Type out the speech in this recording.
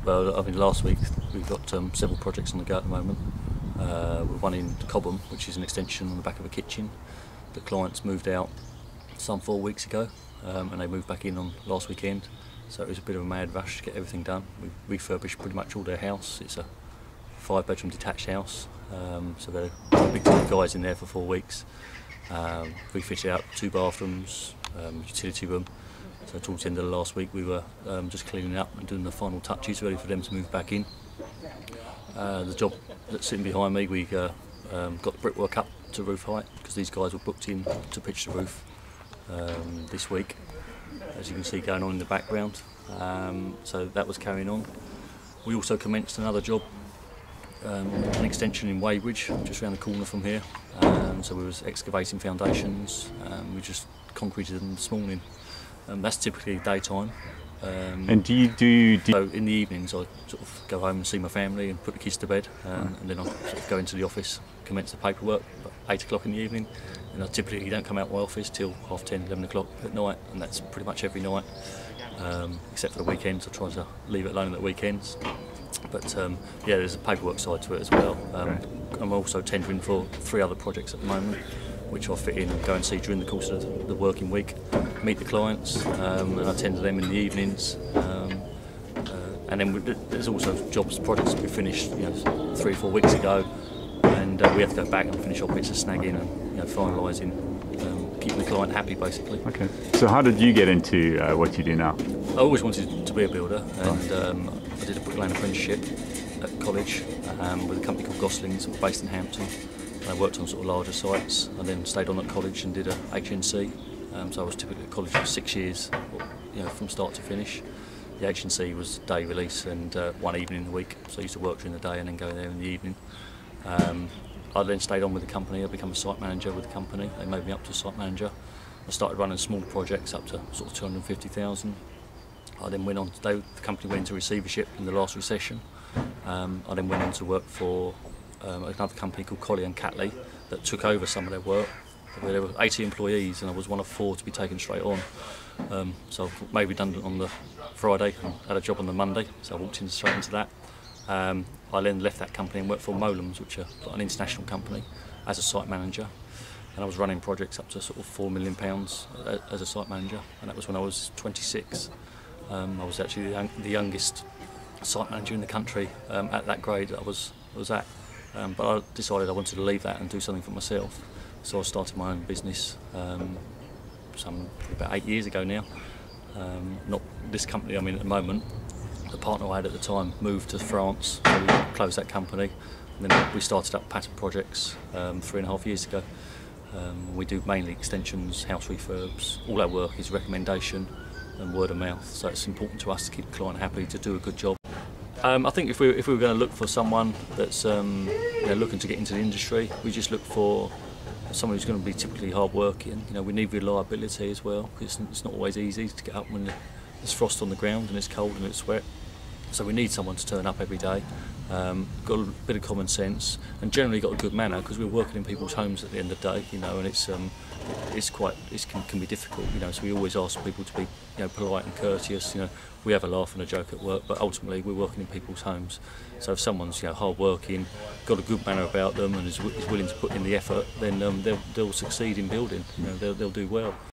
Well, I mean, last week we've got several projects on the go at the moment. We've one in Cobham, which is an extension on the back of a kitchen. The clients moved out some 4 weeks ago, and they moved back in on last weekend. So it was a bit of a mad rush to get everything done. We refurbished pretty much all their house. It's a 5-bedroom detached house, so we had a big team of guys in there for 4 weeks. Refitted out 2 bathrooms, utility room. So towards the end of the last week we were just cleaning up and doing the final touches ready for them to move back in. The job that's sitting behind me, we got the brickwork up to roof height because these guys were booked in to pitch the roof this week, as you can see going on in the background. So that was carrying on. We also commenced another job, an extension in Weybridge, just around the corner from here. So we was excavating foundations. We just concreted them this morning. That's typically daytime. And do you do? So in the evenings I sort of go home and see my family and put the kids to bed, and then I sort of go into the office, commence the paperwork at 8 o'clock in the evening, and I typically don't come out of my office till 10:30, 11 o'clock at night, and that's pretty much every night, except for the weekends. I try to leave it alone at the weekends. But yeah, there's a paperwork side to it as well. I'm also tendering for 3 other projects at the moment, which I'll fit in and go and see during the course of the working week, meet the clients, and I tend to them in the evenings. And then there's also jobs, projects that we finished 3 or 4 weeks ago, and we have to go back and finish off bits of snagging and finalising, keeping the client happy basically. Okay. So how did you get into what you do now? I always wanted to be a builder, and I did a bricklaying apprenticeship at college with a company called Gosling's, based in Hampton. I worked on sort of larger sites. I then stayed on at college and did a HNC. So I was typically at college for 6 years, from start to finish. The HNC was day release and 1 evening a week, so I used to work during the day and then go there in the evening. I then stayed on with the company. I became a site manager with the company. They moved me up to site manager. I started running small projects up to sort of 250,000. I then went on. The company went into receivership in the last recession. I then went on to work for another company called Colley and Catley that took over some of their work. There were 80 employees, and I was one of 4 to be taken straight on. So I made redundant on the Friday and had a job on the Monday, so I walked straight into that. I then left that company and worked for Molems, which are an international company, as a site manager. And I was running projects up to sort of £4 million as a site manager, and that was when I was 26. I was actually the youngest site manager in the country at that grade that I was at. But I decided I wanted to leave that and do something for myself. So I started my own business about 8 years ago now. Not this company I'm in at the moment. The partner I had at the time moved to France, so we closed that company. And then we started up pattern projects 3.5 years ago. We do mainly extensions, house refurbs. All our work is recommendation and word of mouth, so it's important to us to keep the client happy, to do a good job. I think if we were going to look for someone that's looking to get into the industry, we just look for someone who's going to be typically hard working. We need reliability as well, because it's not always easy to get up when there's frost on the ground and it's cold and it's wet. So we need someone to turn up every day, got a bit of common sense, and generally got a good manner, because we're working in people's homes at the end of the day, and it can be difficult, so we always ask people to be polite and courteous. We have a laugh and a joke at work, but ultimately we're working in people's homes. So if someone's hard working, got a good manner about them, and is willing to put in the effort, then they'll succeed in building. They'll do well.